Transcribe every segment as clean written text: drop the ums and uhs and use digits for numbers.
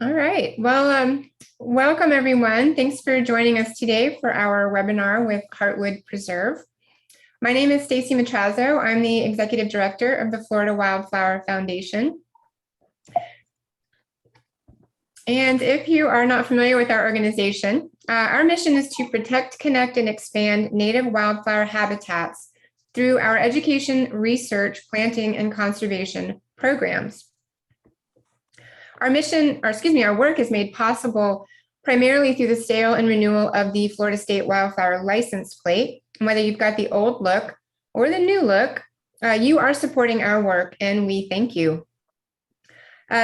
All right. Well, welcome everyone. Thanks for joining us today for our webinar with Heartwood Preserve. My name is Stacy Matrazo. I'm the Executive Director of the Florida Wildflower Foundation. And if you are not familiar with our organization, our mission is to protect, connect, and expand native wildflower habitats through our education, research, planting, and conservation programs. Our work is made possible primarily through the sale and renewal of the Florida State Wildflower License Plate. And whether you've got the old look or the new look, you are supporting our work, and we thank you.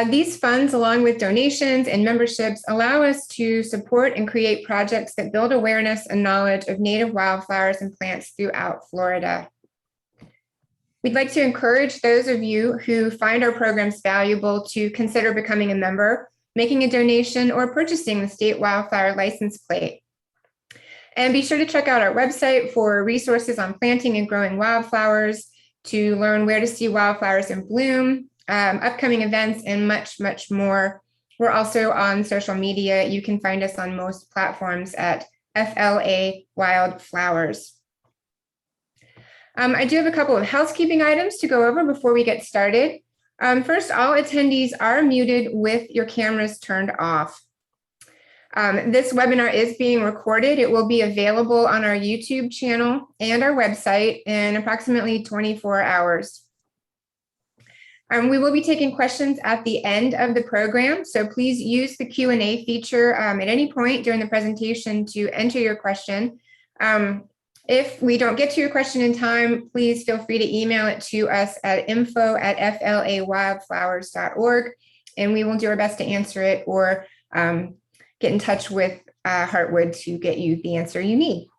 These funds, along with donations and memberships, allow us to support and create projects that build awareness and knowledge of native wildflowers and plants throughout Florida. We'd like to encourage those of you who find our programs valuable to consider becoming a member, making a donation, or purchasing the State Wildflower License Plate. And be sure to check out our website for resources on planting and growing wildflowers, to learn where to see wildflowers in bloom, upcoming events, and much, much more. We're also on social media. You can find us on most platforms at FLA Wildflowers. I do have a couple of housekeeping items to go over before we get started. First, all attendees are muted with your cameras turned off. This webinar is being recorded. It will be available on our YouTube channel and our website in approximately 24 hours. We will be taking questions at the end of the program, so please use the Q&A feature at any point during the presentation to enter your question. If we don't get to your question in time, please feel free to email it to us at info@flawildflowers.org, and we will do our best to answer it or get in touch with Heartwood to get you the answer you need.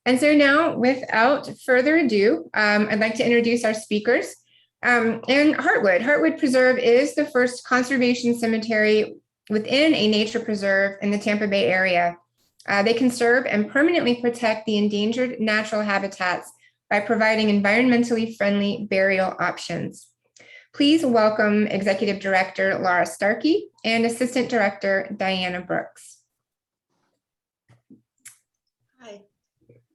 And so now, without further ado, I'd like to introduce our speakers. And Heartwood Preserve is the first conservation cemetery within a nature preserve in the Tampa Bay area. They conserve and permanently protect the endangered natural habitats by providing environmentally friendly burial options. Please welcome Executive Director Laura Starkey and Assistant Director Diana Brooks. Hi.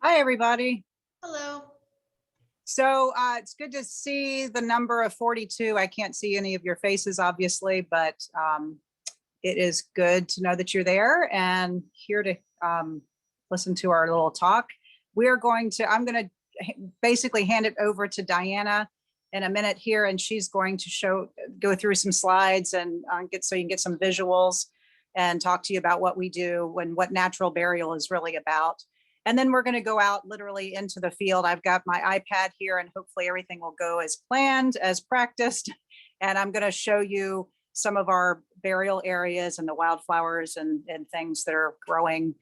Hi, everybody. Hello. So it's good to see the number of 42. I can't see any of your faces, obviously, but it is good to know that you're there and here to listen to our little talk. I'm going to basically hand it over to Diana in a minute here, and she's going to go through some slides and so you can get some visuals and talk to you about what we do and what natural burial is really about. And then we're going to go out literally into the field. I've got my iPad here, and hopefully everything will go as planned, as practiced. And I'm going to show you some of our burial areas and the wildflowers and things that are growing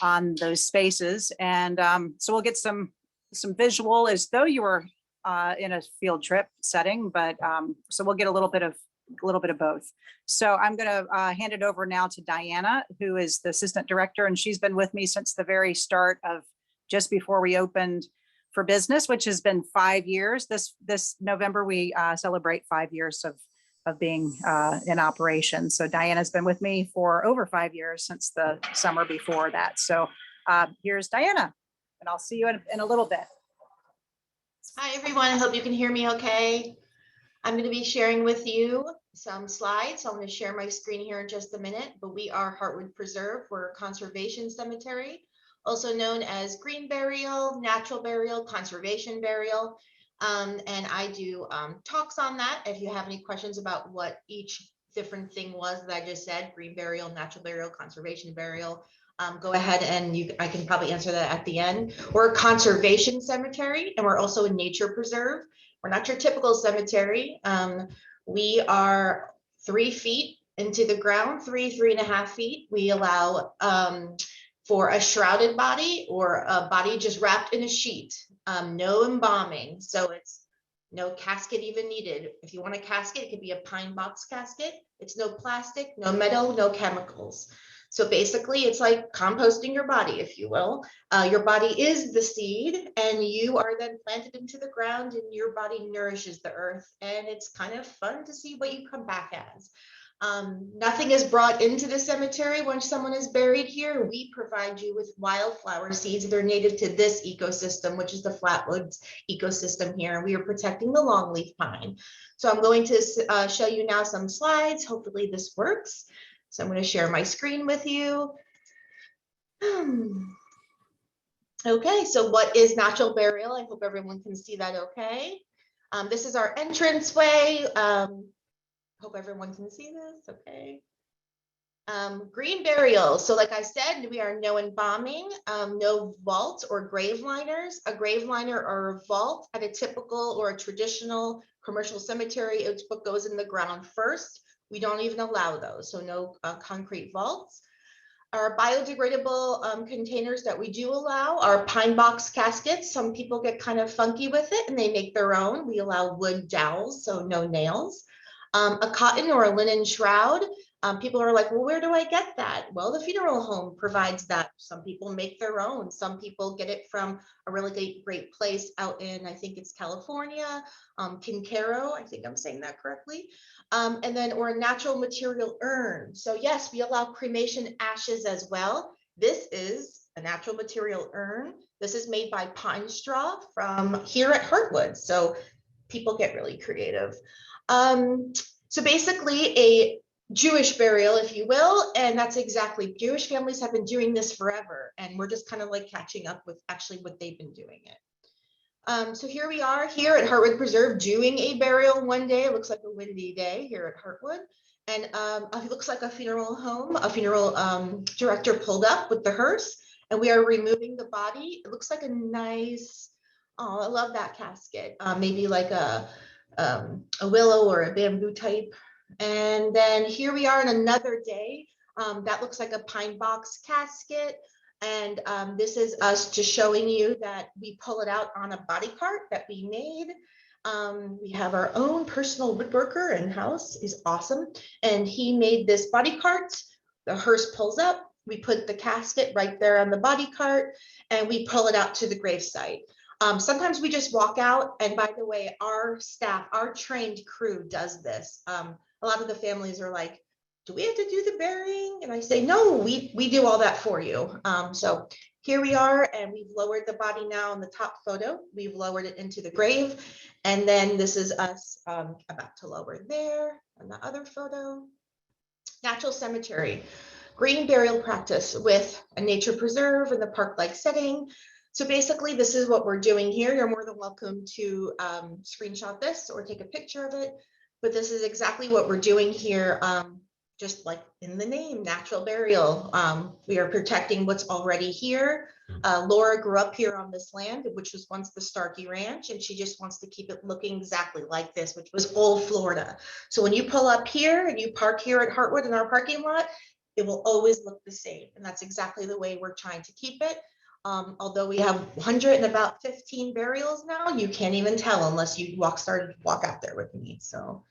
on those spaces. And so we'll get some visual as though you were in a field trip setting, but so we'll get a little bit of both. So I'm going to hand it over now to Diana, who is the Assistant Director, and she's been with me since the very start of just before we opened for business, which has been 5 years. This November, we celebrate 5 years of being in operation. So Diana's been with me for over 5 years, since the summer before that. So here's Diana, and I'll see you in a little bit. Hi, everyone. I hope you can hear me okay. I'm going to be sharing with you some slides. I'm going to share my screen here in just a minute, but we are Heartwood Preserve. We're a conservation cemetery, also known as green burial, natural burial, conservation burial. And I do talks on that. If you have any questions about what each different thing was that I just said, green burial, natural burial, conservation burial, go ahead and I can probably answer that at the end. We're a conservation cemetery, and we're also a nature preserve. We're not your typical cemetery. We are 3 feet into the ground, 3.5 feet. We allow for a shrouded body or a body just wrapped in a sheet. No embalming, so it's no casket even needed. If you want a casket, it could be a pine box casket. It's no plastic, no metal, no chemicals. So basically, it's like composting your body, if you will. Your body is the seed, and you are then planted into the ground, and your body nourishes the earth. And it's kind of fun to see what you come back as. Nothing is brought into the cemetery when someone is buried here. We provide you with wildflower seeds that are native to this ecosystem, which is the Flatwoods ecosystem here. We are protecting the longleaf pine. So I'm going to show you now some slides. Hopefully this works. So I'm going to share my screen with you. Okay, so what is natural burial? I hope everyone can see that okay. This is our entranceway. Hope everyone can see this, okay. Green burial. So like I said, we are no embalming, no vault or grave liners. A grave liner or a vault at a typical or a traditional commercial cemetery, it's what goes in the ground first. We don't even allow those, so no concrete vaults. Our biodegradable containers that we do allow are pine box caskets. Some people get kind of funky with it and they make their own. We allow wood dowels, so no nails. A cotton or a linen shroud. People are like, well, where do I get that? Well, the funeral home provides that. Some people make their own. Some people get it from a really great place out in, I think it's California, Quincaro, I think I'm saying that correctly. And then, or a natural material urn. So yes, we allow cremation ashes as well. This is a natural material urn. This is made by pine straw from here at Heartwood. So people get really creative. So basically a Jewish burial, if you will, and that's exactly, Jewish families have been doing this forever, and we're just kind of like catching up with actually what they've been doing it. So here we are here at Heartwood Preserve doing a burial one day. It looks like a windy day here at Heartwood, and it looks like a funeral home. A funeral director pulled up with the hearse, and we are removing the body. It looks like a nice, oh, I love that casket. Maybe like a willow or a bamboo type. And then here we are on another day. That looks like a pine box casket. And this is us just showing you that we pull it out on a body cart that we made. We have our own personal woodworker in-house, is awesome. And he made this body cart. The hearse pulls up. We put the casket right there on the body cart and we pull it out to the gravesite. Sometimes we just walk out, and by the way, our staff, our trained crew does this. A lot of the families are like, do we have to do the burying? And I say, no, we do all that for you. So here we are, and we've lowered the body now in the top photo. We've lowered it into the grave. And then this is us about to lower there on the other photo. Natural cemetery, green burial practice with a nature preserve in the park-like setting. So basically, this is what we're doing here. You're more than welcome to screenshot this or take a picture of it. But this is exactly what we're doing here, just like in the name, natural burial. We are protecting what's already here. Laura grew up here on this land, which was once the Starkey Ranch, and she just wants to keep it looking exactly like this, which was old Florida. So when you pull up here and you park here at Heartwood in our parking lot, it will always look the same. And that's exactly the way we're trying to keep it. Although we have 115 burials now, you can't even tell unless you started to walk out there with me. So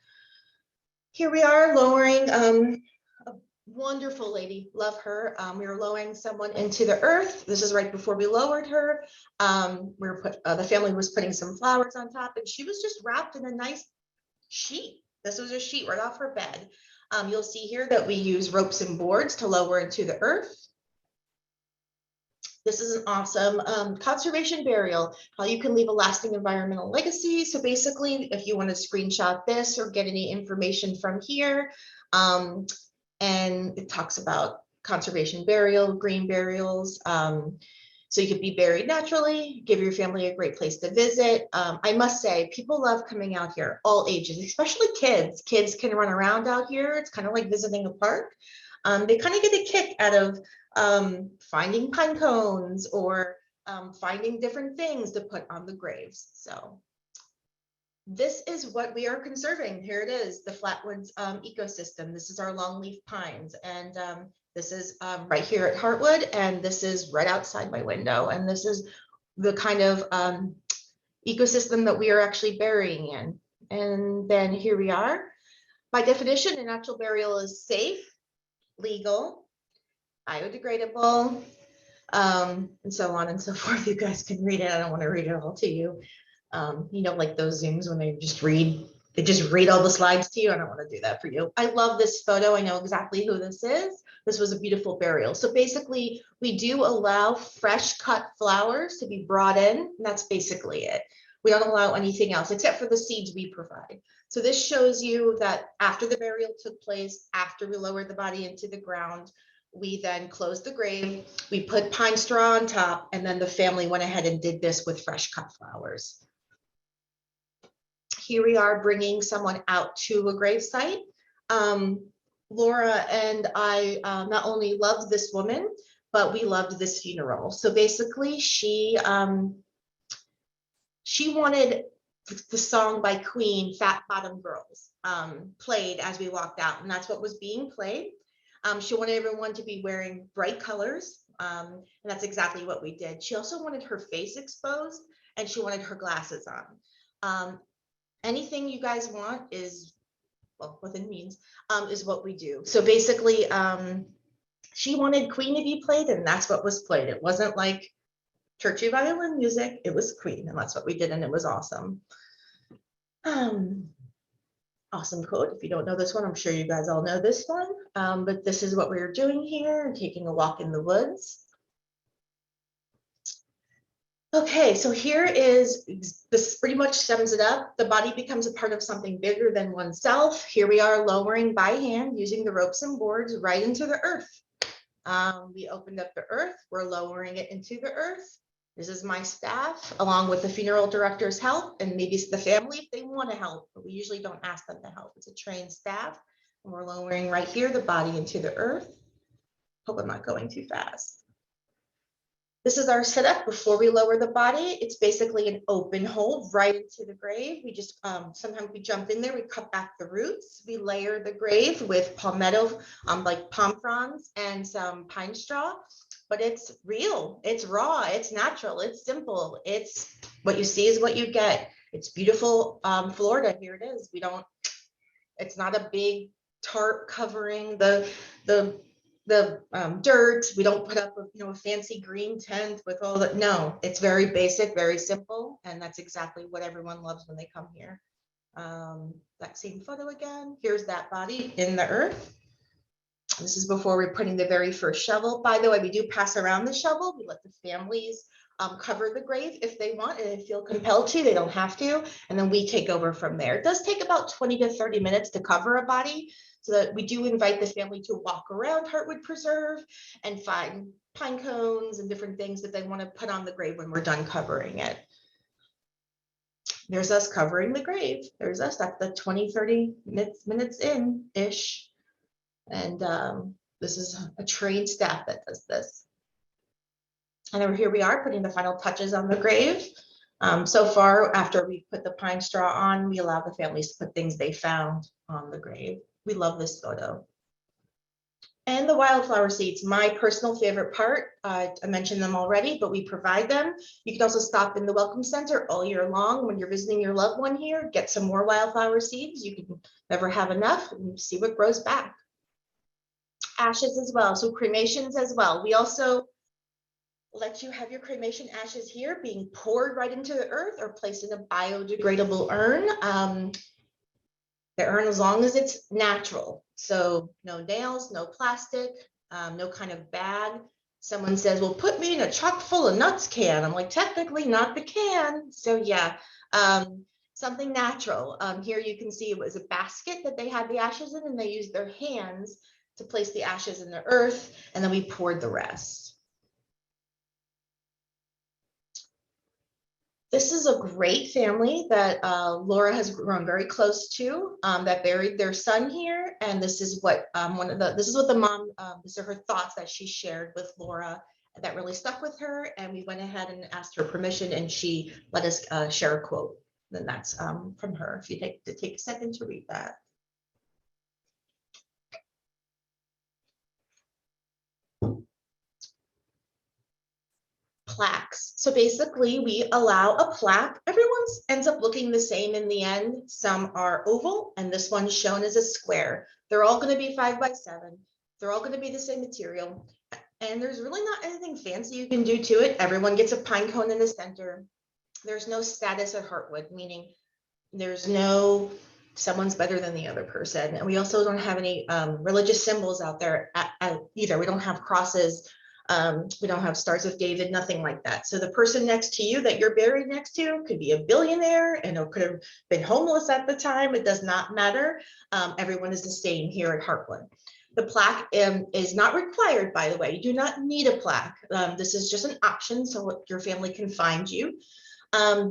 here we are lowering a wonderful lady, love her. We were lowering someone into the earth. This is right before we lowered her. The family was putting some flowers on top, and she was just wrapped in a nice sheet. This was a sheet right off her bed. You'll see here that we use ropes and boards to lower into the earth. This is an awesome conservation burial, how you can leave a lasting environmental legacy. So basically, if you want to screenshot this or get any information from here, and it talks about conservation burial, green burials. So you could be buried naturally, give your family a great place to visit. I must say, people love coming out here, all ages, especially kids. Kids can run around out here. It's kind of like visiting a park. They kind of get a kick out of finding pine cones or finding different things to put on the graves. So this is what we are conserving. Here it is, the Flatwoods ecosystem. This is our longleaf pines, and this is right here at Heartwood, and this is right outside my window. And this is the kind of ecosystem that we are actually burying in. And then here we are. By definition, a natural burial is safe, legal, biodegradable, and so on and so forth. You guys can read it. I don't want to read it all to you. You know, like those Zooms when they just read to just read all the slides to you. I don't want to do that for you. I love this photo. I know exactly who this is. This was a beautiful burial. So basically, we do allow fresh cut flowers to be brought in. And that's basically it. We don't allow anything else except for the seeds we provide. So this shows you that after the burial took place, after we lowered the body into the ground, we then closed the grave, we put pine straw on top, and then the family went ahead and did this with fresh cut flowers. Here we are bringing someone out to a grave site. Laura and I not only loved this woman, but we loved this funeral. So basically she wanted the song by Queen, Fat Bottom Girls, played as we walked out, and that's what was being played. She wanted everyone to be wearing bright colors, and that's exactly what we did. She also wanted her face exposed, and she wanted her glasses on. Anything you guys want is, well, within means, is what we do. So basically, she wanted Queen to be played, and that's what was played. It wasn't like churchy violin music, it was Queen, and that's what we did, and it was awesome. Awesome quote. If you don't know this one, I'm sure you guys all know this one, but this is what we were doing here, taking a walk in the woods. Okay, so here is, this pretty much sums it up. The body becomes a part of something bigger than oneself. Here we are lowering by hand using the ropes and boards right into the earth. We opened up the earth, we're lowering it into the earth. This is my staff, along with the funeral director's help, and maybe it's the family if they want to help, but we usually don't ask them to help. It's a trained staff, and we're lowering right here the body into the earth. Hope I'm not going too fast. This is our setup before we lower the body. It's basically an open hole right into the grave. We just, sometimes we jump in there, we cut back the roots, we layer the grave with palmetto, like palm fronds and some pine straw, but it's real, it's raw, it's natural, it's simple. It's what you see is what you get. It's beautiful Florida, here it is. It's not a big tarp covering the dirt. We don't put up a fancy green tent with all that. No, it's very basic, very simple, and that's exactly what everyone loves when they come here. That same photo again. Here's that body in the earth. This is before we're putting the very first shovel. By the way, we do pass around the shovel. We let the families cover the grave if they want, and they feel compelled to. They don't have to, and then we take over from there. It does take about 20 to 30 minutes to cover a body. So that we do invite the family to walk around Heartwood Preserve and find pine cones and different things that they want to put on the grave when we're done covering it. There's us covering the grave. There's us at the 20, 30 minutes in-ish. And this is a trained staff that does this. And then here we are putting the final touches on the grave. So far, after we put the pine straw on, we allow the families to put things they found on the grave. We love this photo. And the wildflower seeds, my personal favorite part. I mentioned them already, but we provide them. You can also stop in the Welcome Center all year long when you're visiting your loved one here, get some more wildflower seeds. You can never have enough and see what grows back. Ashes as well, so cremations as well. We also let you have your cremation ashes here being poured right into the earth or placed in a biodegradable urn. The urn, as long as it's natural, so no nails, no plastic, no kind of bag. Someone says, well, put me in a chock full of nuts can. I'm like, technically not the can. So yeah, something natural. Here you can see it was a basket that they had the ashes in, and they used their hands to place the ashes in the earth, and then we poured the rest. This is a great family that Laura has grown very close to, that buried their son here. And this is what this is what the mom, these are her thoughts that she shared with Laura that really stuck with her. And we went ahead and asked her permission, and she let us share a quote. Then that's from her. If you take a second to read that. Plaques. So basically we allow a plaque. Everyone ends up looking the same in the end. Some are oval, and this one's shown as a square. They're all going to be 5 by 7. They're all going to be the same material. And there's really not anything fancy you can do to it. Everyone gets a pine cone in the center. There's no status at Heartwood, meaning there's no someone's better than the other person. And we also don't have any religious symbols out there either. We don't have crosses. We don't have stars of David, nothing like that. So the person next to you that you're buried next to could be a billionaire and it could have been homeless at the time. It does not matter. Everyone is the same here at Heartwood. The plaque is not required, by the way. You do not need a plaque. This is just an option so your family can find you.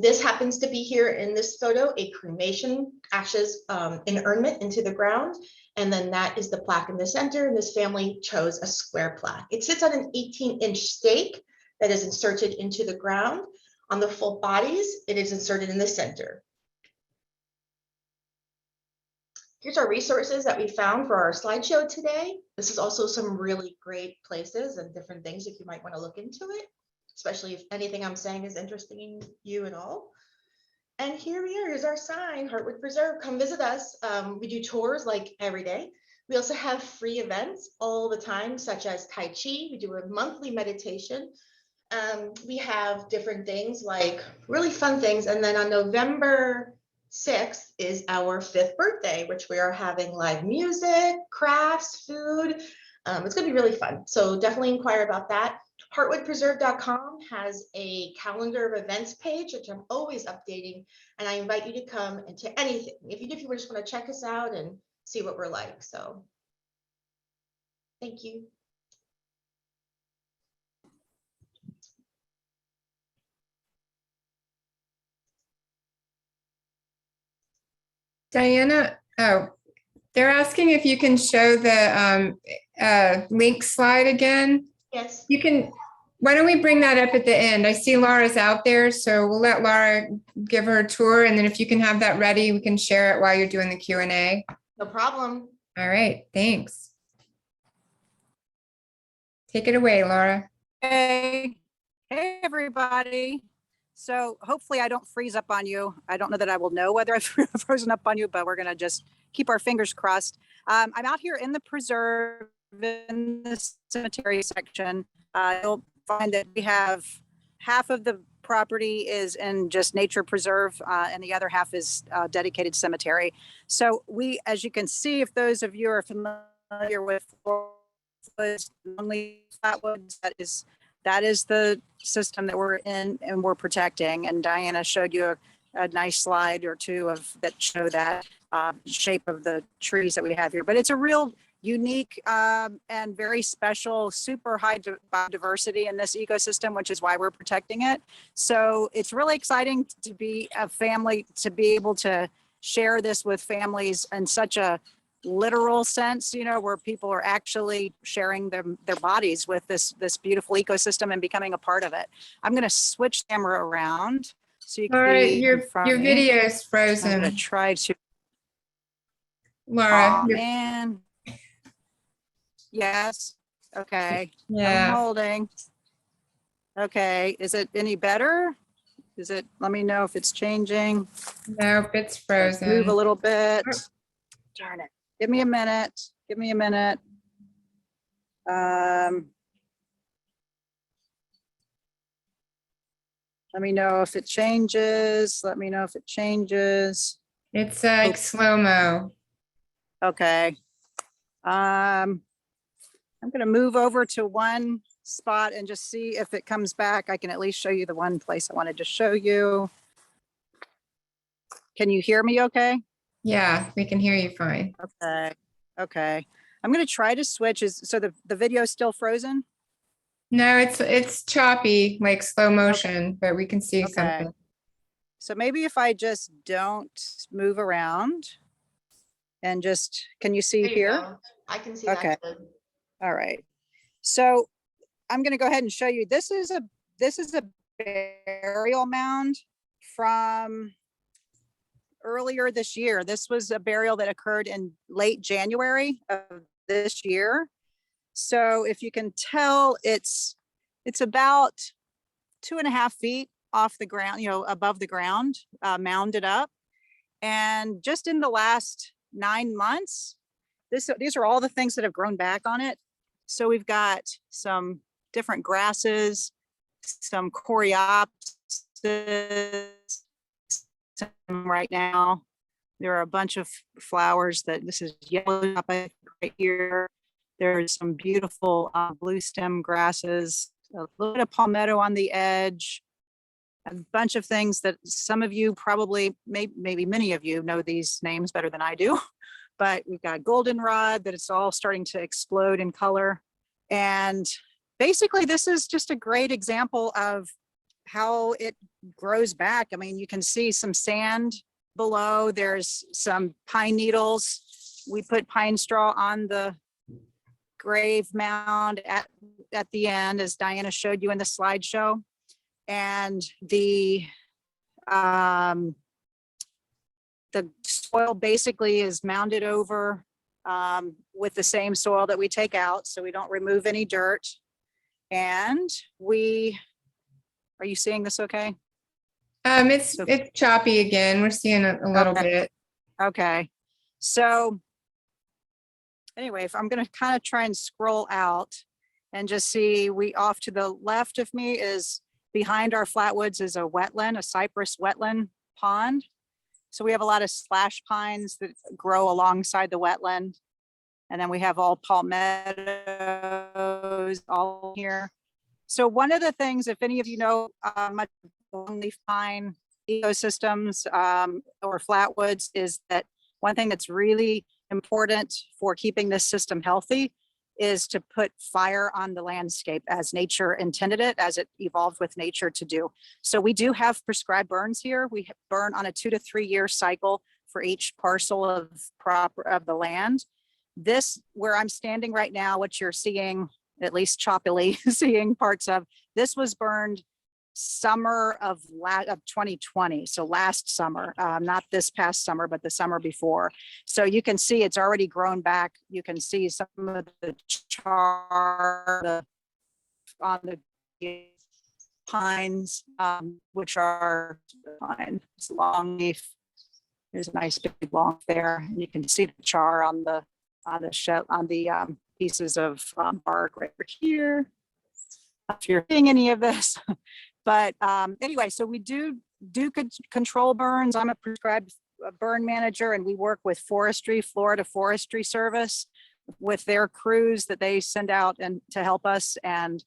This happens to be here in this photo, a cremation, ashes inurnment into the ground. And then that is the plaque in the center. And this family chose a square plaque. It sits on an 18-inch stake that is inserted into the ground. On the full bodies, it is inserted in the center. Here's our resources that we found for our slideshow today. This is also some really great places and different things if you might want to look into it, especially if anything I'm saying is interesting you and all. And here we are, here's our sign, Heartwood Preserve, come visit us. We do tours like every day. We also have free events all the time, such as Tai Chi. We do a monthly meditation. We have different things like really fun things. And then on November 6th is our 5th birthday, which we are having live music, crafts, food. It's gonna be really fun. So definitely inquire about that. Heartwoodpreserve.com has a calendar of events page, which I'm always updating. And I invite you to come into anything, even if you just want to check us out and see what we're like. So thank you. Diana, oh, they're asking if you can show the link slide again. Yes. You can, why don't we bring that up at the end? I see Laura's out there, so we'll let Laura give her a tour. And then if you can have that ready, we can share it while you're doing the Q&A. No problem. All right, thanks. Take it away, Laura. Hey, hey, everybody. So hopefully I don't freeze up on you. I don't know that I will know whether I've frozen up on you, but we're going to just keep our fingers crossed. I'm out here in the preserve in the cemetery section. You'll find that we have half of the property is in just nature preserve and the other half is dedicated cemetery. So we, as you can see, if those of you are familiar with Longleaf, Flatwoods, that is the system that we're in and we're protecting. And Diana showed you a nice slide or two of that show that shape of the trees that we have here. But it's a real unique and very special, super high biodiversity in this ecosystem, which is why we're protecting it. So it's really exciting to be a family, to be able to share this with families in such a literal sense, you know, where people are actually sharing their bodies with this beautiful ecosystem and becoming a part of it. I'm going to switch camera around so you can see your video is frozen. I'm going to try to. Laura, Oh, man. Yes. Okay. yeah. I'm holding. Okay. Is it any better? Is it? Let me know if it's changing. Nope, it's frozen. Move a little bit. Darn it. Give me a minute. Give me a minute. Let me know if it changes. Let me know if it changes. It's like slow-mo. Okay. I'm going to move over to one spot and just see if it comes back. I can at least show you the one place I wanted to show you. Can you hear me okay? Yeah, we can hear you fine. Okay. Okay. I'm going to try to switch. So the video is still frozen? No, it's choppy, like slow motion, but we can see something. So maybe if I just don't move around and just, can you see here? Go. I can see Okay. that. Good. All right. So I'm going to go ahead and show you. This is a burial mound from earlier this year. This was a burial that occurred in late January of this year. So if you can tell, it's about 2.5 feet off the ground, you know, above the ground, mounded up. And just in the last 9 months, these are all the things that have grown back on it. So we've got some different grasses, some Coreopsis right now. There are a bunch of flowers that this is yellow up right here. There's some beautiful blue stem grasses, a little bit of palmetto on the edge, a bunch of things that some of you probably, maybe many of you know these names better than I do, but we've got goldenrod that it's all starting to explode in color. And basically this is just a great example of how it grows back. I mean, you can see some sand below, there's some pine needles. We put pine straw on the grave mound at the end, as Diana showed you in the slideshow. And the soil basically is mounded over with the same soil that we take out, so we don't remove any dirt. And are you seeing this okay? It's choppy again. We're seeing a little bit. Okay. So anyway, if I'm going to kind of try and scroll out and just see, off to the left of me is behind our flatwoods is a wetland, a cypress wetland pond. So we have a lot of slash pines that grow alongside the wetland. And then we have all palmettos all here. So one of the things, if any of you know much longleaf pine ecosystems or flatwoods, is that one thing that's really important for keeping this system healthy is to put fire on the landscape as nature intended it, as it evolved with nature to do. So we do have prescribed burns here. We burn on a 2 to 3 year cycle for each parcel of the land. This, where I'm standing right now, what you're seeing, at least choppily seeing parts of, this was burned summer of 2020. So last summer, not this past summer, but the summer before. So you can see it's already grown back. You can see some of the char on the pines, which are pine. It's longleaf. There's a nice big long there, and you can see the char on the pieces of bark right over here. If you're seeing any of this. But anyway, so we do control burns. I'm a prescribed burn manager, and we work with Florida Forestry Service with their crews that they send out and to help us. And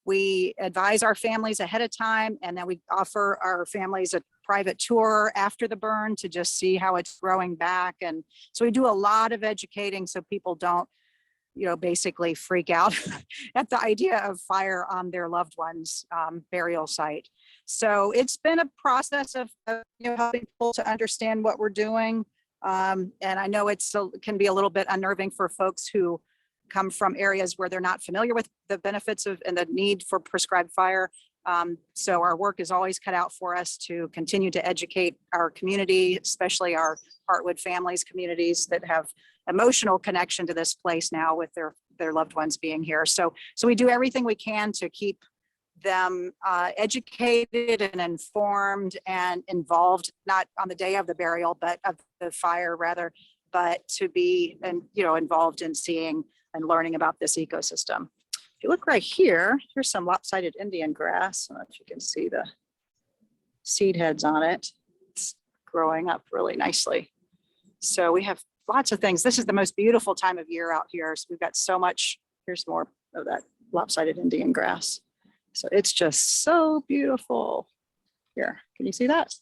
we advise our families ahead of time, and then we offer our families a private tour after the burn to just see how it's growing back. And so we do a lot of educating so people don't, basically freak out at the idea of fire on their loved one's burial site. So it's been a process of helping people to understand what we're doing. And I know it can be a little bit unnerving for folks who come from areas where they're not familiar with the benefits of and the need for prescribed fire. So our work is always cut out for us to continue to educate our community, especially our Heartwood families communities that have emotional connection to this place now with their loved ones being here. So we do everything we can to keep them educated and informed and involved, not on the day of the burial, but of the fire rather, but to be involved in seeing and learning about this ecosystem. If you look right here, here's some lopsided Indian grass. I don't know if you can see the seed heads on it. It's growing up really nicely. So we have lots of things. This is the most beautiful time of year out here. So we've got so much. Here's more of that lopsided Indian grass. So it's just so beautiful. Here, can you see that?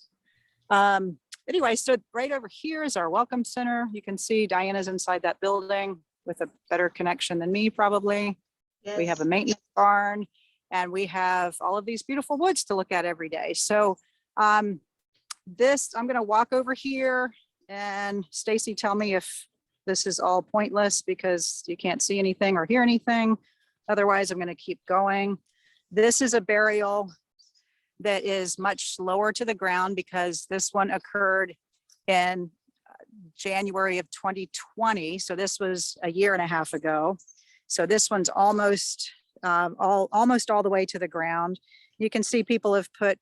Anyway, so right over here is our welcome center. You can see Diana's inside that building with a better connection than me probably. Yes. We have a maintenance barn, and we have all of these beautiful woods to look at every day. So I'm going to walk over here, and Stacy, tell me if this is all pointless because you can't see anything or hear anything. Otherwise, I'm going to keep going. This is a burial that is much lower to the ground because this one occurred in January of 2020. So this was a year and a half ago. So this one's almost all the way to the ground. You can see people have put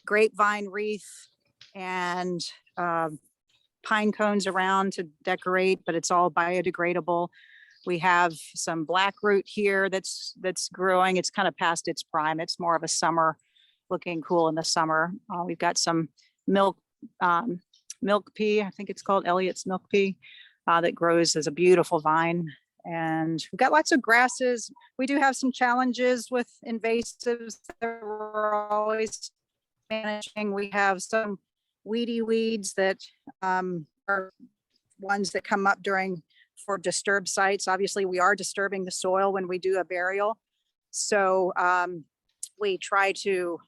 grapevine wreath and pine cones around to decorate, but it's all biodegradable. We have some black root here that's growing. It's kind of past its prime. It's more of a summer, looking cool in the summer. We've got some milk pea. I think it's called Elliott's milk pea that grows as a beautiful vine. And we've got lots of grasses. We do have some challenges with invasives that we're always managing. We have some weedy weeds that are ones that come up for disturbed sites. Obviously, we are disturbing the soil when we do a burial. So we try to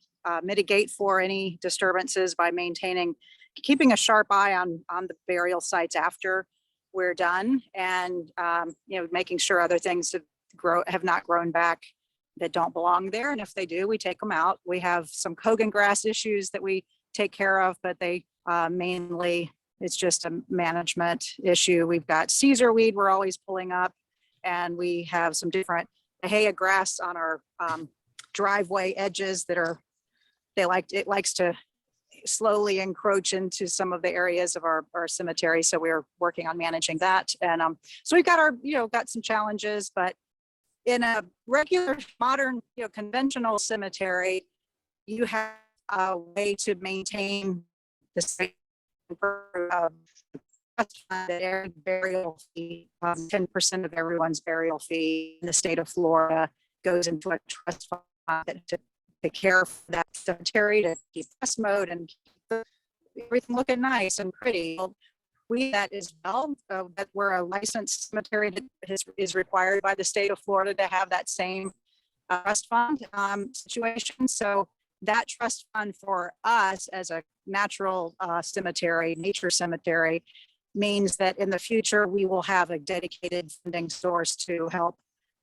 mitigate for any disturbances by keeping a sharp eye on the burial sites after we're done, and making sure other things have not grown back that don't belong there. And if they do, we take them out. We have some Kogan grass issues that we take care of, but they mainly, it's just a management issue. We've got Caesar weed we're always pulling up, and we have some different Ahea grass on our driveway edges it likes to slowly encroach into some of the areas of our cemetery. So we're working on managing that. And so we've got got some challenges, but in a regular, modern, conventional cemetery, you have a way to maintain the site burial fee. 10% of everyone's burial fee in the state of Florida goes into a trust fund to take care of that cemetery, to keep dust mode and keep everything looking nice and pretty. We that as well, that we're a licensed cemetery that is required by the state of Florida to have that same trust fund situation. So that trust fund for us as a natural nature cemetery, means that in the future we will have a dedicated funding source to help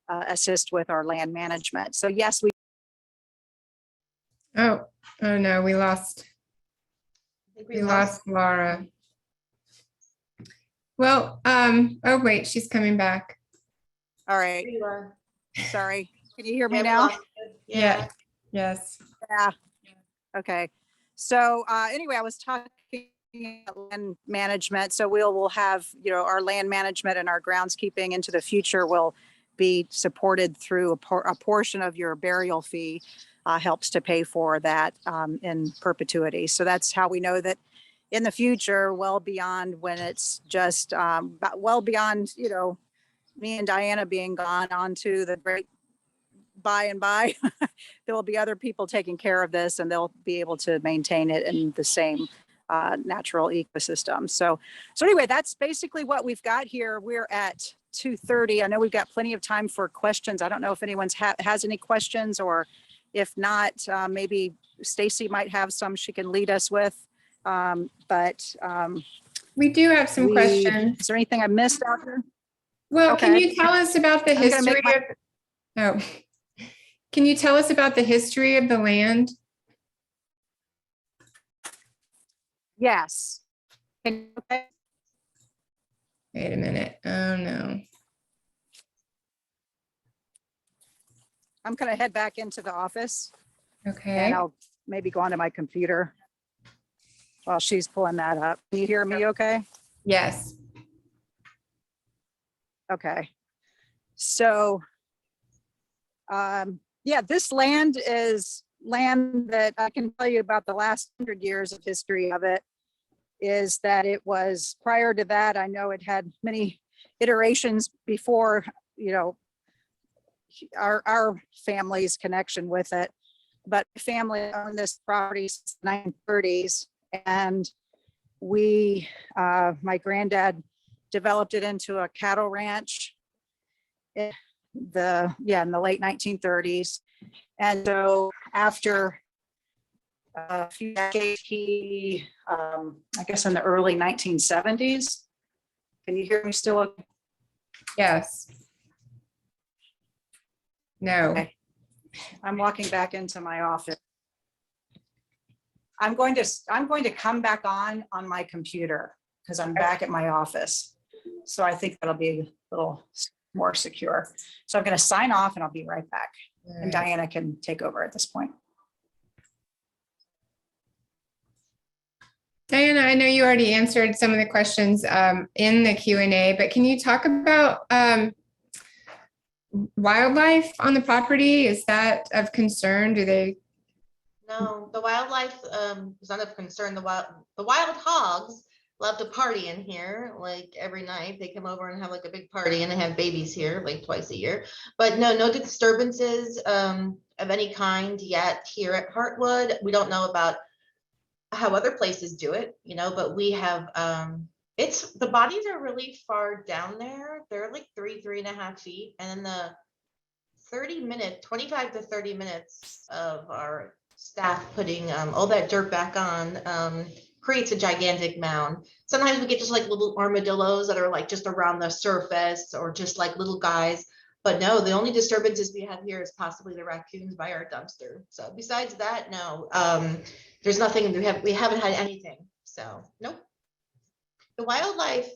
assist with our land management. So yes, Oh no, we lost Laura. Well, oh wait, she's coming back. All right. There you are. Sorry. Can you hear me Yeah, we now? lost you. Yeah. Yes. Yeah. Okay. So anyway, I was talking about land management. So we'll have, our land management and our groundskeeping into the future will be supported through a portion of your burial fee, helps to pay for that in perpetuity. So that's how we know that in the future, well beyond when it's just well beyond, me and Diana being gone on to the great by and by, there will be other people taking care of this, and they'll be able to maintain it in the same natural ecosystem. So anyway, that's basically what we've got here. We're at 2:30. I know we've got plenty of time for questions. I don't know if anyone has any questions, or if not, maybe Stacy might have some she can lead us with. But we do have some questions. Is there anything I missed out here? Well, Okay. can you tell us about the history can you tell us about the history of the land? Yes. Wait a minute. Oh no. I'm going to head back into the office. Okay. And I'll maybe go onto my computer while she's pulling that up. Can you hear me okay? Yes. Okay. So, yeah, this land is land that I can tell you about the last 100 years of history of it, is that it was, prior to that, I know it had many iterations before, our family's connection with it. But family owned this property since the 1930s, and my granddad developed it into a cattle ranch in the late 1930s. And so after a few decades, he, I guess in the early 1970s, can you hear me still? Okay? Yes. No. Okay. I'm walking back into my office. I'm going to come back on my computer because I'm back at my office. So I think that'll be a little more secure. So I'm going to sign off and I'll be right back. And Diana can take over at this point. Diana, I know you already answered some of the questions in the Q&A, but can you talk about wildlife on the property? Is that of concern? Do they? No, the wildlife is not of concern. The wild hogs love to party in here. Like every night they come over and have like a big party, and they have babies here like twice a year. But no disturbances of any kind yet here at Heartwood. We don't know about how other places do it, but we have it's the bodies are really far down there. They're like 3.5 feet, and then the 25 to 30 minutes of our staff putting all that dirt back on creates a gigantic mound. Sometimes we get just like little armadillos that are like just around the surface, or just like little guys. But no, the only disturbances we have here is possibly the raccoons by our dumpster. So besides that, no, there's nothing. We haven't had anything. So nope. The wildlife,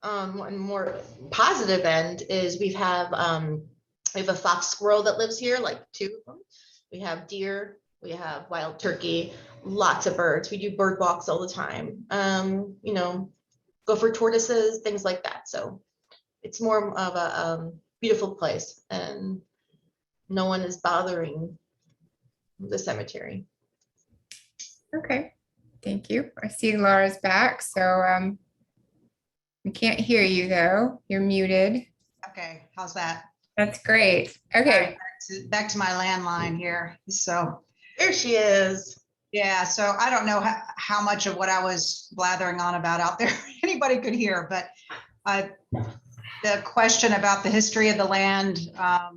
on more positive end, is we have a fox squirrel that lives here, like 2 of them. We have deer, we have wild turkey, lots of birds. We do bird walks all the time. Gopher tortoises, things like that. So it's more of a beautiful place, and no one is bothering the cemetery. Okay, thank you. I see Laura's back, so we can't hear you though. You're muted. Okay, how's that? That's great. All Okay. right, back to my landline here. So There she is. yeah, so I don't know how much of what I was blathering on about out there anybody could hear, but the question about the history of the land, I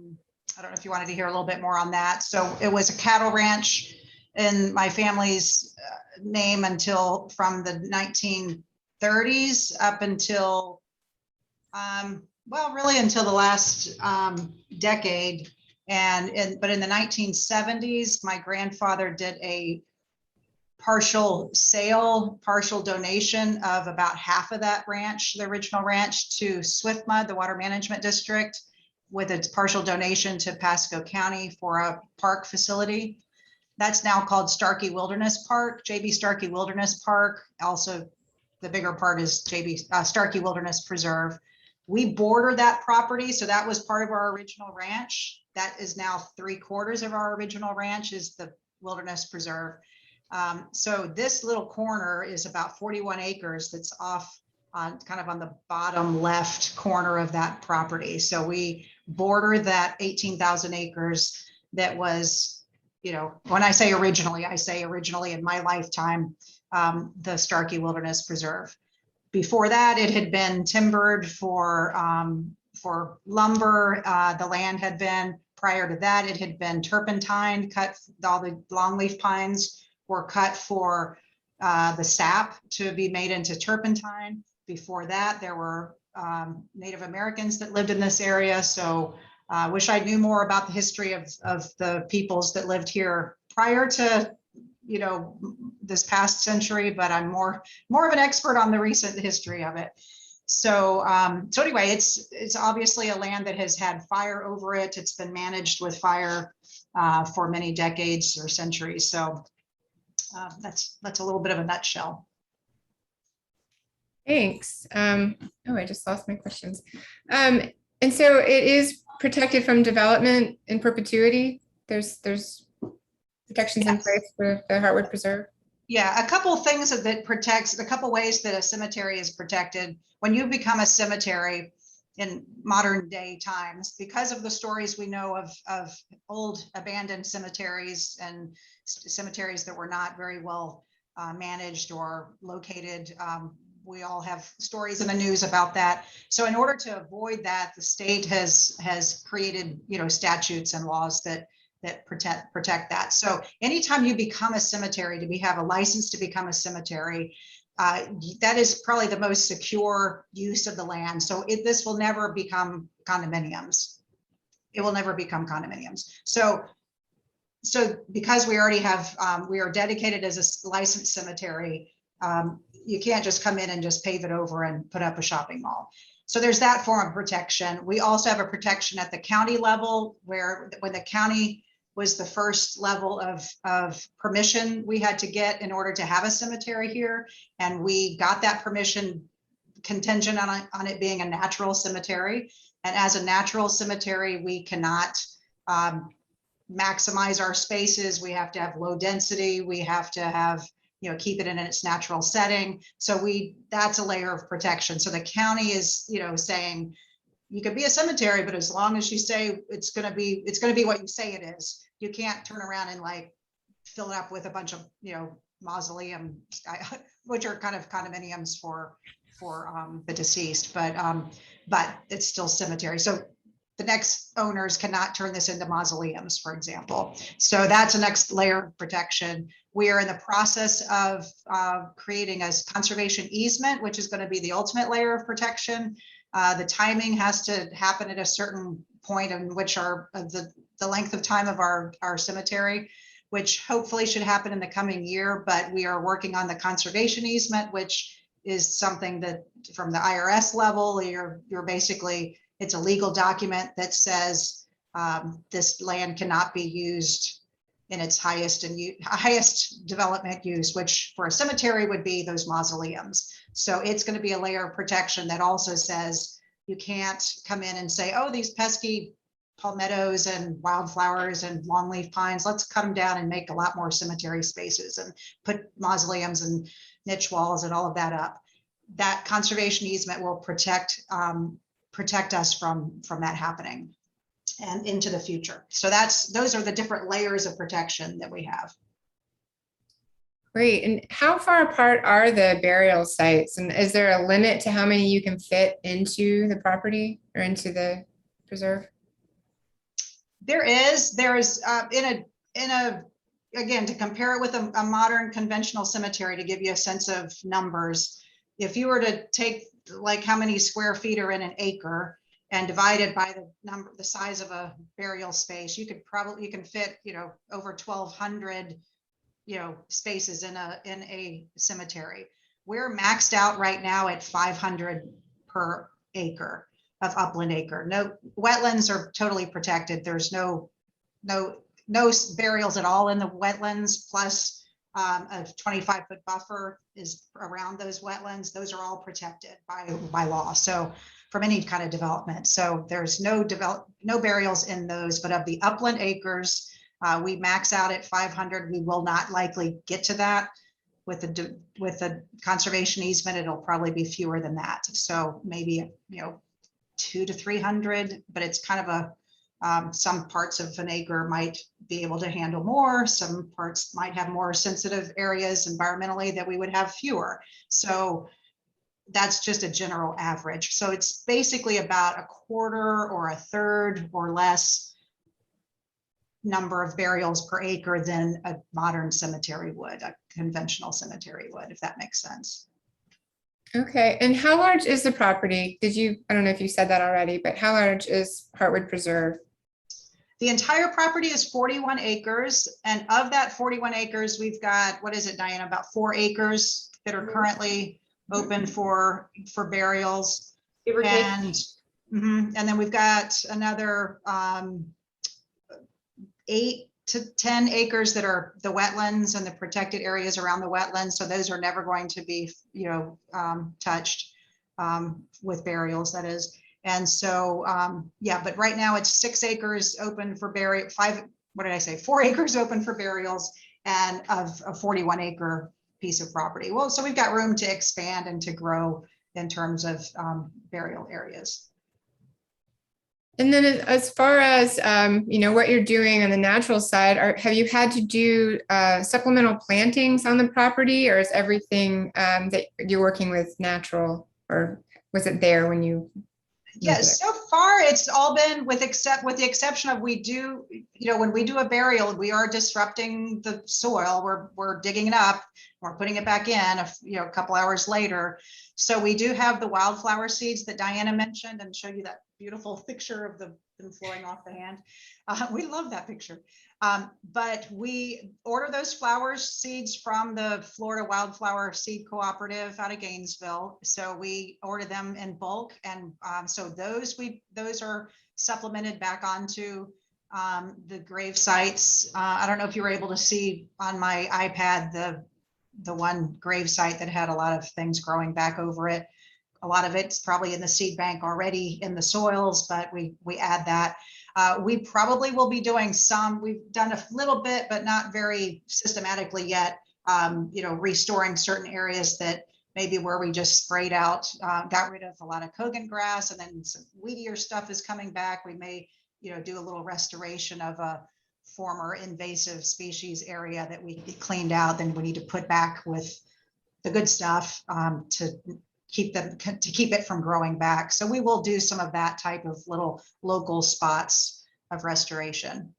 don't know if you wanted to hear a little bit more on that. So it was a cattle ranch in my family's name from the 1930s up until, really until the last decade. But in the 1970s, my grandfather did a partial sale, partial donation of about half of that ranch, the original ranch, to Swiftmud, the Water Management District, with its partial donation to Pasco County for a park facility. That's now called Starkey Wilderness Park, JB Starkey Wilderness Park. Also, the bigger part is Starkey Wilderness Preserve. We border that property, so that was part of our original ranch. That is now 3/4 of our original ranch is the Wilderness Preserve. So this little corner is about 41 acres that's off on kind of on the bottom left corner of that property. So we border that 18,000 acres that was, when I say originally in my lifetime, the Starkey Wilderness Preserve. Before that, it had been timbered for lumber. The land had been, prior to that, it had been turpentine, cut. All the longleaf pines were cut for the sap to be made into turpentine. Before that, there were Native Americans that lived in this area. So I wish I knew more about the history of the peoples that lived here prior to this past century, but I'm more of an expert on the recent history of it. So anyway, it's obviously a land that has had fire over it. It's been managed with fire for many decades or centuries. So that's a little bit of a nutshell. Thanks. I just lost my questions. And so it is protected from development in perpetuity. There's protections in place for the Heartwood Preserve. Yeah, a couple of things that protects, a couple ways that a cemetery is protected. When you become a cemetery in modern day times, because of the stories we know of old abandoned cemeteries and cemeteries that were not very well managed or located, we all have stories in the news about that. So in order to avoid that, the state has created, statutes and laws that protect that. So anytime you become a cemetery, have a license to become a cemetery, that is probably the most secure use of the land. So this will never become condominiums. It will never become condominiums. So because we already have, we are dedicated as a licensed cemetery, you can't just come in and just pave it over and put up a shopping mall. So there's that form of protection. We also have a protection at the county level, where when the county was the first level of permission we had to get in order to have a cemetery here. And we got that permission contingent on it being a natural cemetery. And as a natural cemetery, we cannot maximize our spaces. We have to have low density. We have to have keep it in its natural setting. So that's a layer of protection. So the county is, saying you could be a cemetery, but as long as you say it's going to be what you say it is, you can't turn around and like fill it up with a bunch of, mausoleum, which are kind of condominiums for the deceased, but it's still cemetery. So the next owners cannot turn this into mausoleums, for example. So that's the next layer of protection. We are in the process of creating a conservation easement, which is going to be the ultimate layer of protection. The timing has to happen at a certain point in which the length of time of our cemetery, which hopefully should happen in the coming year, but we are working on the conservation easement, which is something that from the IRS level, you're basically, it's a legal document that says this land cannot be used in its highest development use, which for a cemetery would be those mausoleums. So it's going to be a layer of protection that also says you can't come in and say, oh, these pesky palmettos and wildflowers and longleaf pines, let's cut them down and make a lot more cemetery spaces and put mausoleums and niche walls and all of that up. That conservation easement will protect us from that happening and into the future. So those are the different layers of protection that we have. Great. And how far apart are the burial sites? And is there a limit to how many you can fit into the property or into the preserve? There is again, to compare it with a modern conventional cemetery, to give you a sense of numbers, if you were to take like how many square feet are in an acre and divide it by the size of a burial space, you can fit, over 1,200, spaces in a cemetery. We're maxed out right now at 500 per acre of upland acre. No wetlands are totally protected. There's no burials at all in the wetlands, plus a 25-foot buffer is around those wetlands. Those are all protected by law. So from any kind of development. So there's no burials in those, but of the upland acres, we max out at 500. We will not likely get to that with the conservation easement. It'll probably be fewer than that. So maybe, 200 to 300, but it's kind of some parts of an acre might be able to handle more. Some parts might have more sensitive areas environmentally that we would have fewer. So that's just a general average. So it's basically about a quarter or a third or less number of burials per acre than a modern cemetery would, a conventional cemetery would, if that makes sense. Okay. And how large is the property? I don't know if you said that already, but how large is Heartwood Preserve? The entire property is 41 acres. And of that 41 acres, we've got, what is it, Diana, about 4 acres that are currently open for burials. And then we've got another 8 to 10 acres that are the wetlands and the protected areas around the wetlands. So those are never going to be, touched with burials, that is. And so, but right now it's 6 acres open for burial, 4 acres open for burials, and of a 41 acre piece of property. Well, so we've got room to expand and to grow in terms of burial areas. And then as far as, what you're doing on the natural side, have you had to do supplemental plantings on the property, or is everything that you're working with natural, or was it there when you? Yes, so far it's all been with the exception of when we do a burial, we are disrupting the soil. We're digging it up, we're putting it back in a couple hours later. So we do have the wildflower seeds that Diana mentioned, and show you that beautiful picture of them flowing off the hand. We love that picture. But we order those flower seeds from the Florida Wildflower Seed Cooperative out of Gainesville. So we order them in bulk, and so those are supplemented back onto the grave sites. I don't know if you were able to see on my iPad the one grave site that had a lot of things growing back over it. A lot of it's probably in the seed bank already in the soils, but we add that. We probably will be doing we've done a little bit, but not very systematically yet, restoring certain areas that maybe where we just sprayed out, got rid of a lot of Kogan grass, and then some weedier stuff is coming back. We may, do a little restoration of a former invasive species area that we cleaned out. Then we need to put back with the good stuff to keep it from growing back. So we will do some of that type of little local spots of restoration.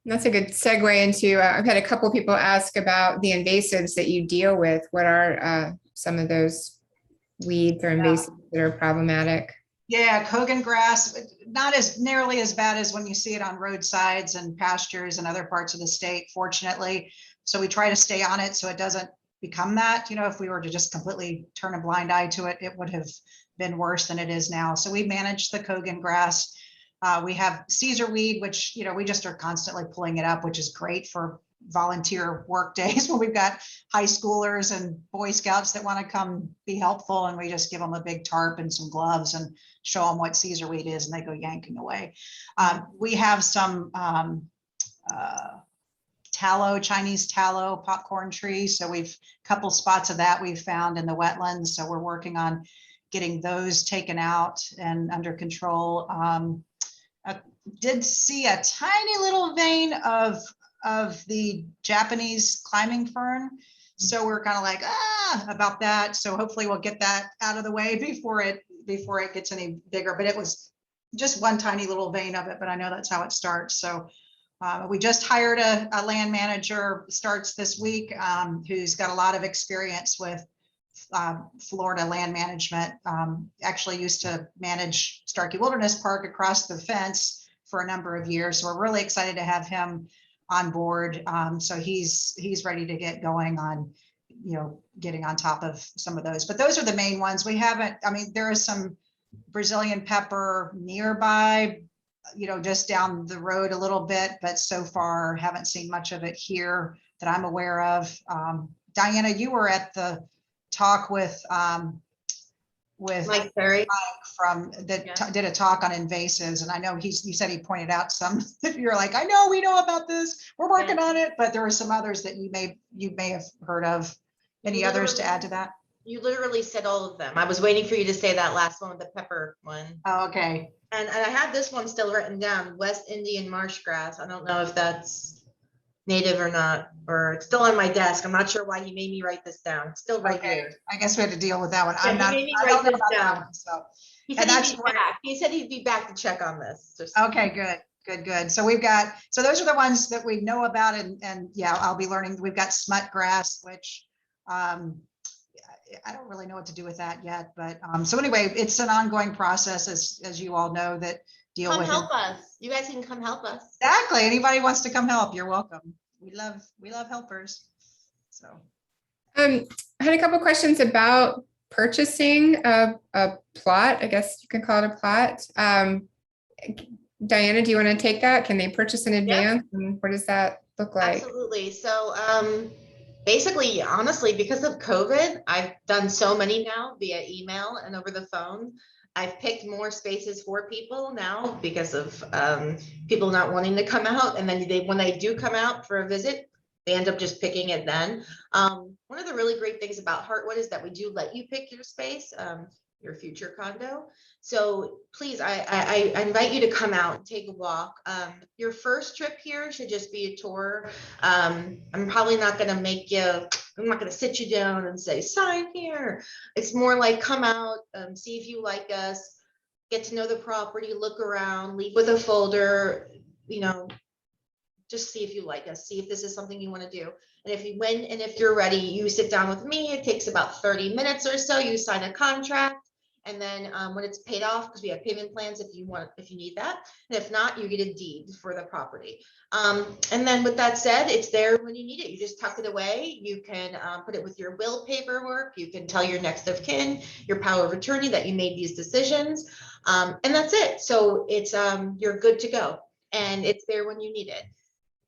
That's a good segue into, I've had a couple people ask about the invasives that you deal with. What are some of those weeds or invasives that are problematic? Yeah, Kogan grass, not as nearly as bad as when you see it on roadsides and pastures and other parts of the state, fortunately. So we try to stay on it so it doesn't become that. If we were to just completely turn a blind eye to it, it would have been worse than it is now. So we manage the Kogan grass. We have Caesar weed, which, we just are constantly pulling it up, which is great for volunteer work days when we've got high schoolers and Boy Scouts that want to come be helpful. And we just give them a big tarp and some gloves and show them what Caesar weed is, and they go yanking away. We have some tallow, Chinese tallow, popcorn trees. So we've a couple spots of that we've found in the wetlands. So we're working on getting those taken out and under control. I did see a tiny little vein of the Japanese climbing fern. So we're kind of like, about that. So hopefully we'll get that out of the way before it gets any bigger, but it was just one tiny little vein of it, but I know that's how it starts. So we just hired a land manager, starts this week, who's got a lot of experience with Florida land management. Actually used to manage Starkey Wilderness Park across the fence for a number of years. So we're really excited to have him on board. So he's ready to get going on, getting on top of some of those. But those are the main ones. We haven't, there is some Brazilian pepper nearby, just down the road a little bit, but so far haven't seen much of it here that I'm aware of. Diana, you were at the talk with Mike Perry from that did a talk on invasives, and I know you said he pointed out some that you're like, I know we know about this, we're working on it, but there were some others that you may have heard of. Any others to add to that? You literally said all of them. I was waiting for you to say that last one with the pepper one. Oh, okay. And I have this one still written down, West Indian marsh grass. I don't know if that's native or not, or it's still on my desk. I'm not sure why he made me write this down. It's still right here. I guess we had to deal with that one. Yeah, I don't know about that one, so. He said he'd be back. He said he'd be back to check on this. Okay, good. So so those are the ones that we know about, and yeah, I'll be learning. We've got smut grass, which I don't really know what to do with that yet, but so anyway, it's an ongoing process, as you all know, that deal with. Come help us. You guys can come help us. Exactly. Anybody wants to come help, you're welcome. We love helpers. So I had a couple questions about purchasing a plot. I guess you can call it a plot. Diana, do you want to take that? Can they purchase in advance? Yeah. And what does that look like? Absolutely. So basically, honestly, because of COVID, I've done so many now via email and over the phone. I've picked more spaces for people now because of people not wanting to come out. And then when they do come out for a visit, they end up just picking it then. One of the really great things about Heartwood is that we do let you pick your space, your future condo. So please, I invite you to come out and take a walk. Your first trip here should just be a tour. I'm probably not going to I'm not going to sit you down and say, sign here. It's more like come out, see if you like us, get to know the property, look around, leave with a folder, just see if you like us, see if this is something you want to do. And if you're ready, you sit down with me. It takes about 30 minutes or so. You sign a contract. And then when it's paid off, because we have payment plans if you need that. And if not, you get a deed for the property. And then with that said, it's there when you need it. You just tuck it away. You can put it with your will paperwork. You can tell your next of kin, your power of attorney, that you made these decisions. And that's it. So it's you're good to go. And it's there when you need it,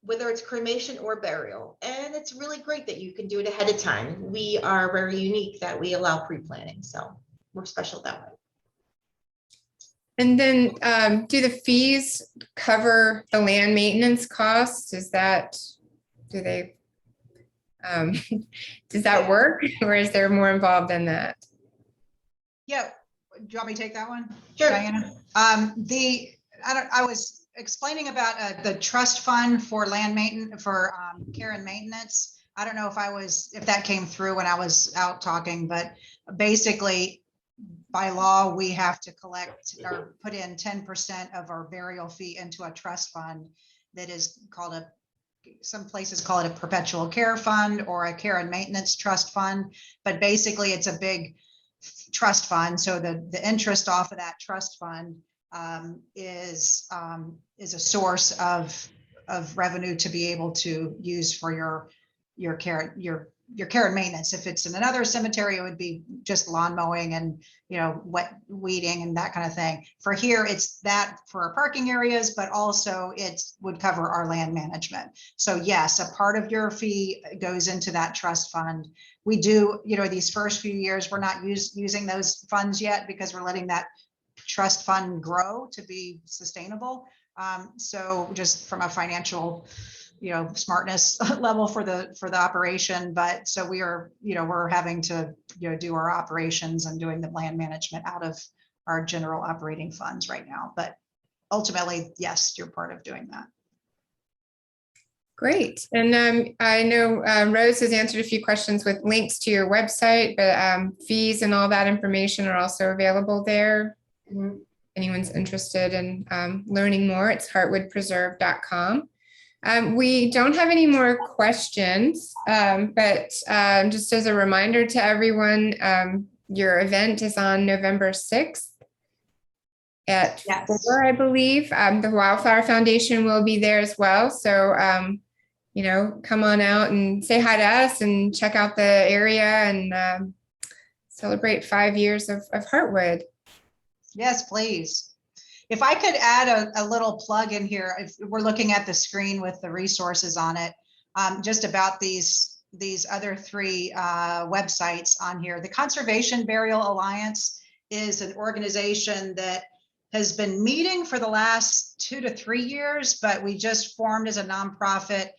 whether it's cremation or burial. And it's really great that you can do it ahead of time. We are very unique that we allow pre-planning. So we're special that way. And then do the fees cover the land maintenance costs? Do they Um, does that work, or is there more involved than that? Yeah, do you want me to take that one? Sure. Diana? I was explaining about the trust fund for land maintenance, for care and maintenance. I don't know if that came through when I was out talking, but basically by law, we have to collect or put in 10% of our burial fee into a trust fund that is called some places call it a perpetual care fund or a care and maintenance trust fund, but basically it's a big trust fund. So the interest off of that trust fund is a source of revenue to be able to use for your care and maintenance. If it's in another cemetery, it would be just lawn mowing and wet weeding and that kind of thing. For here, it's that for our parking areas, but also it would cover our land management. So yes, a part of your fee goes into that trust fund. We do, these first few years, we're not using those funds yet because we're letting that trust fund grow to be sustainable. So just from a financial smartness level for the operation, but so we're having to do our operations and doing the land management out of our general operating funds right now. But ultimately, yes, you're part of doing that. Great. And I know Rose has answered a few questions with links to your website, but fees and all that information are also available there. Mhm. Anyone's interested in learning more, it's heartwoodpreserve.com. We don't have any more questions, but just as a reminder to everyone, your event is on November 6th at Yes. 4, I believe. The Wildflower Foundation will be there as well. So, come on out and say hi to us and check out the area and celebrate 5 years of Heartwood. Yes, please. If I could add a little plug in here, if we're looking at the screen with the resources on it, just about these other 3 websites on here. The Conservation Burial Alliance is an organization that has been meeting for the last 2 to 3 years, but we just formed as a nonprofit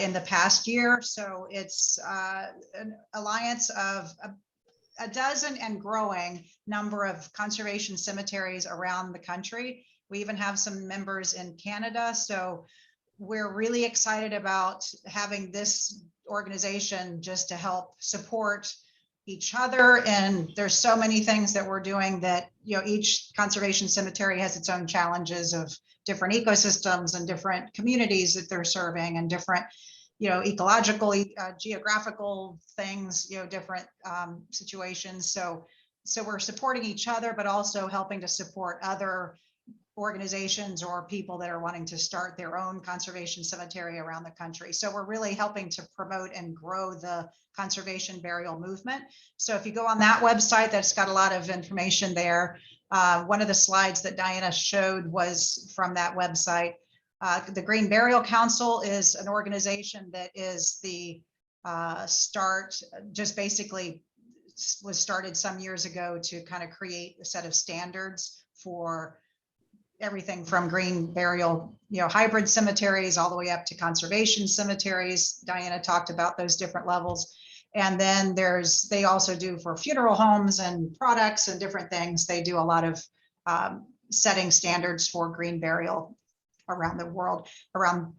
in the past year. So it's an alliance of a dozen and growing number of conservation cemeteries around the country. We even have some members in Canada. So we're really excited about having this organization just to help support each other. And there's so many things that we're doing that, each conservation cemetery has its own challenges of different ecosystems and different communities that they're serving and different ecological, geographical things, different situations. So we're supporting each other, but also helping to support other organizations or people that are wanting to start their own conservation cemetery around the country. So we're really helping to promote and grow the conservation burial movement. So if you go on that website, that's got a lot of information there. One of the slides that Diana showed was from that website. The Green Burial Council is an organization that is the just basically was started some years ago to kind of create a set of standards for everything from green burial, hybrid cemeteries all the way up to conservation cemeteries. Diana talked about those different levels. And then they also do for funeral homes and products and different things. They do a lot of setting standards for green burial around the world, around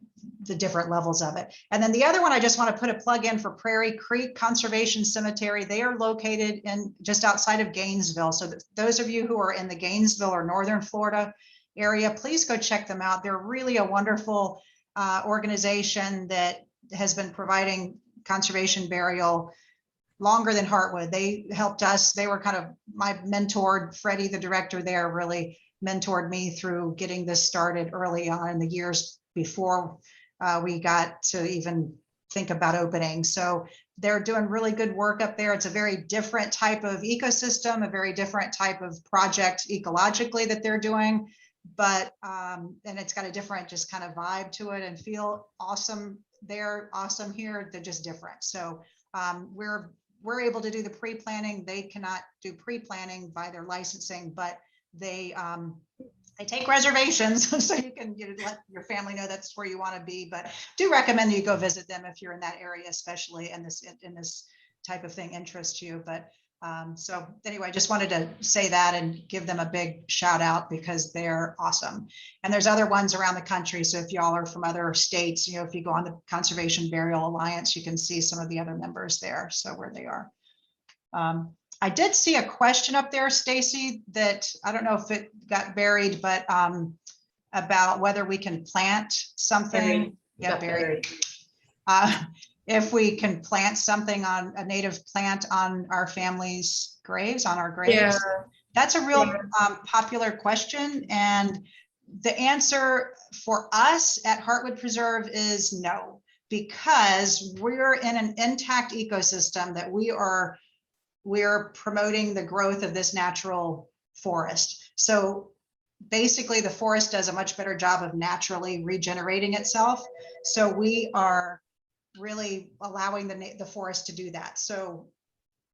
the different levels of it. And then the other one, I just want to put a plug in for Prairie Creek Conservation Cemetery. They are located in just outside of Gainesville. So those of you who are in the Gainesville or Northern Florida area, please go check them out. They're really a wonderful organization that has been providing conservation burial longer than Heartwood. They helped us. They were kind of my mentor. Freddie, the director there, really mentored me through getting this started early on in the years before we got to even think about opening. So they're doing really good work up there. It's a very different type of ecosystem, a very different type of project ecologically that they're doing, but and it's got a different just kind of vibe to it and feel awesome. They're awesome here. They're just different. So we're able to do the pre-planning. They cannot do pre-planning by their licensing, but they I take reservations so you can let your family know that's where you want to be, but do recommend you go visit them if you're in that area, especially in this type of thing interests you. But so anyway, I just wanted to say that and give them a big shout out because they're awesome. And there's other ones around the country. So if y'all are from other states, if you go on the Conservation Burial Alliance, you can see some of the other members there. So where they are. I did see a question up there, Stacy, that I don't know if it got buried, but about whether we can plant something. Yeah, buried. If we can plant something on a native plant on our family's graves, on our graves. Yeah. That's a real popular question. And the answer for us at Heartwood Preserve is no, because we're in an intact ecosystem that we're promoting the growth of this natural forest. So basically the forest does a much better job of naturally regenerating itself. So we are really allowing the forest to do that. So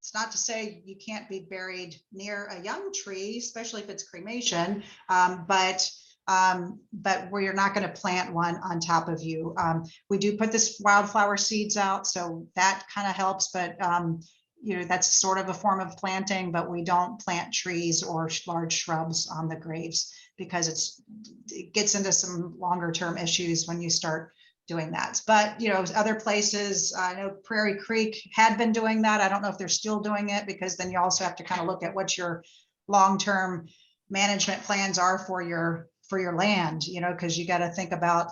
it's not to say you can't be buried near a young tree, especially if it's cremation, but we're not going to plant one on top of you. We do put this wildflower seeds out, so that kind of helps, but that's sort of a form of planting, but we don't plant trees or large shrubs on the graves because it gets into some longer term issues when you start doing that. But other places, I know Prairie Creek had been doing that. I don't know if they're still doing it, because then you also have to kind of look at what your long-term management plans are for your land, because you got to think about,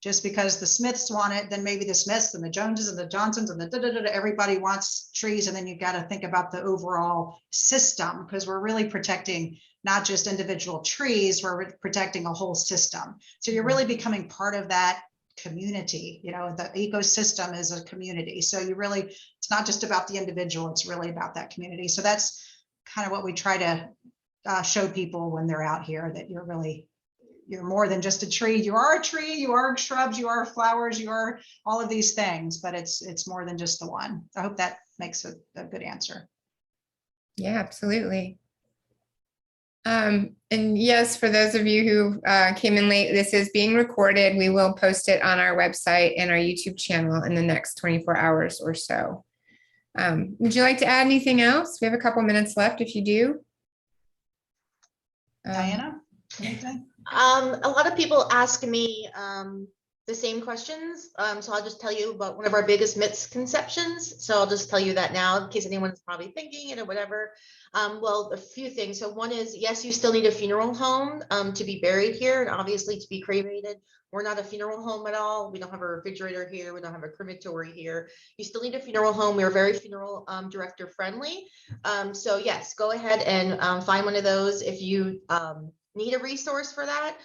just because the Smiths want it, then maybe the Smiths and the Joneses and the Johnsons and everybody wants trees. And then you've got to think about the overall system, because we're really protecting not just individual trees, we're protecting a whole system. So you're really becoming part of that community. The ecosystem is a community. So it's not just about the individual, it's really about that community. So that's kind of what we try to show people when they're out here, that you're more than just a tree. You are a tree, you are shrubs, you are flowers, you are all of these things, but it's more than just the one. I hope that makes a good answer. Yeah, absolutely. And yes, for those of you who came in late, this is being recorded. We will post it on our website and our YouTube channel in the next 24 hours or so. Would you like to add anything else? We have a couple minutes left if you do. Diana, anything? A lot of people ask me the same questions. So I'll just tell you about one of our biggest misconceptions. So I'll just tell you that now in case anyone's probably thinking it or whatever. Well, a few things. So one is, yes, you still need a funeral home to be buried here and obviously to be cremated. We're not a funeral home at all. We don't have a refrigerator here. We don't have a crematory here. You still need a funeral home. We're very funeral director friendly. So yes, go ahead and find one of those. If you need a resource for that,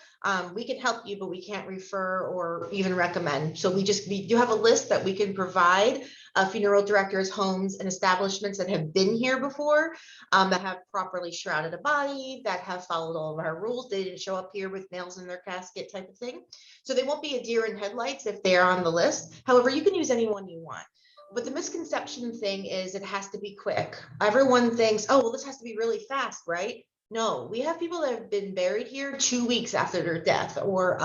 we can help you, but we can't refer or even recommend. So we do have a list that we can provide funeral directors, homes, and establishments that have been here before, that have properly shrouded a body, that have followed all of our rules. They didn't show up here with nails in their casket type of thing. So they won't be a deer in headlights if they're on the list. However, you can use anyone you want. But the misconception thing is it has to be quick. Everyone thinks, oh, well, this has to be really fast, right? No, we have people that have been buried here 2 weeks after their death, or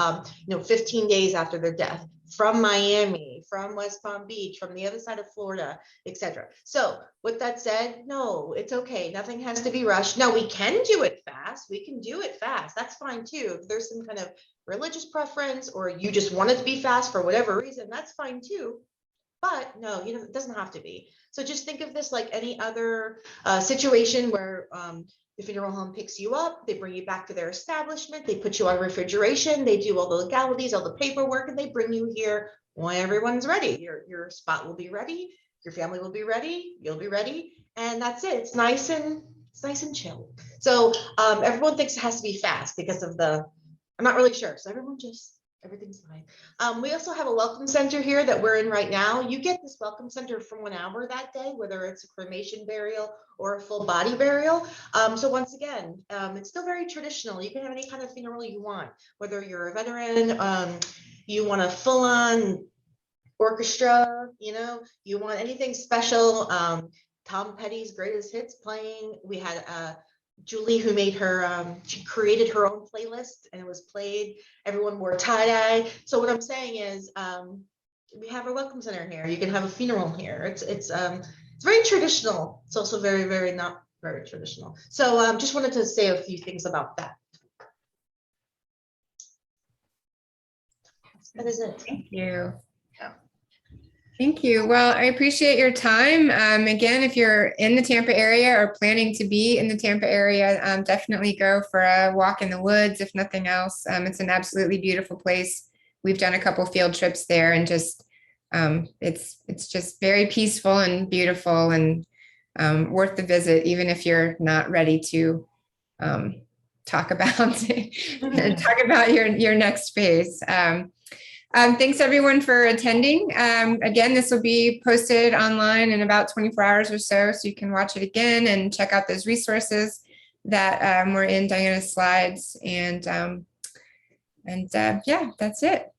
15 days after their death, from Miami, from West Palm Beach, from the other side of Florida, etc. So with that said, no, it's okay. Nothing has to be rushed. Now we can do it fast. We can do it fast. That's fine too. If there's some kind of religious preference or you just want it to be fast for whatever reason, that's fine too. But no, it doesn't have to be. So just think of this like any other situation where the funeral home picks you up, they bring you back to their establishment, they put you on refrigeration, they do all the legalities, all the paperwork, and they bring you here when everyone's ready. Your spot will be ready, your family will be ready, you'll be ready, and that's it. It's nice and chill. So everyone thinks it has to be fast because of I'm not really sure. So everything's fine. We also have a welcome center here that we're in right now. You get this welcome center for 1 hour that day, whether it's a cremation burial or a full body burial. So once again, it's still very traditional. You can have any kind of funeral you want, whether you're a veteran, you want a full on orchestra, you want anything special. Tom Petty's greatest hits playing. We had Julie, who made her, she created her own playlist and it was played. Everyone wore tie-dye. So what I'm saying is, we have a welcome center here. You can have a funeral here. It's very traditional. It's also very, very not very traditional. So just wanted to say a few things about that. That is it. Thank you. Yeah. Thank you. Well, I appreciate your time. Again, if you're in the Tampa area or planning to be in the Tampa area, definitely go for a walk in the woods, if nothing else. It's an absolutely beautiful place. We've done a couple field trips there, and just it's just very peaceful and beautiful, and worth the visit, even if you're not ready to talk about your next phase. Thanks everyone for attending. Again, this will be posted online in about 24 hours or so you can watch it again and check out those resources that were in Diana's slides. And yeah, that's it.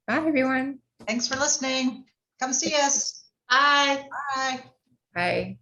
Bye, everyone. Thanks for listening. Come see us. Bye. Bye. Bye.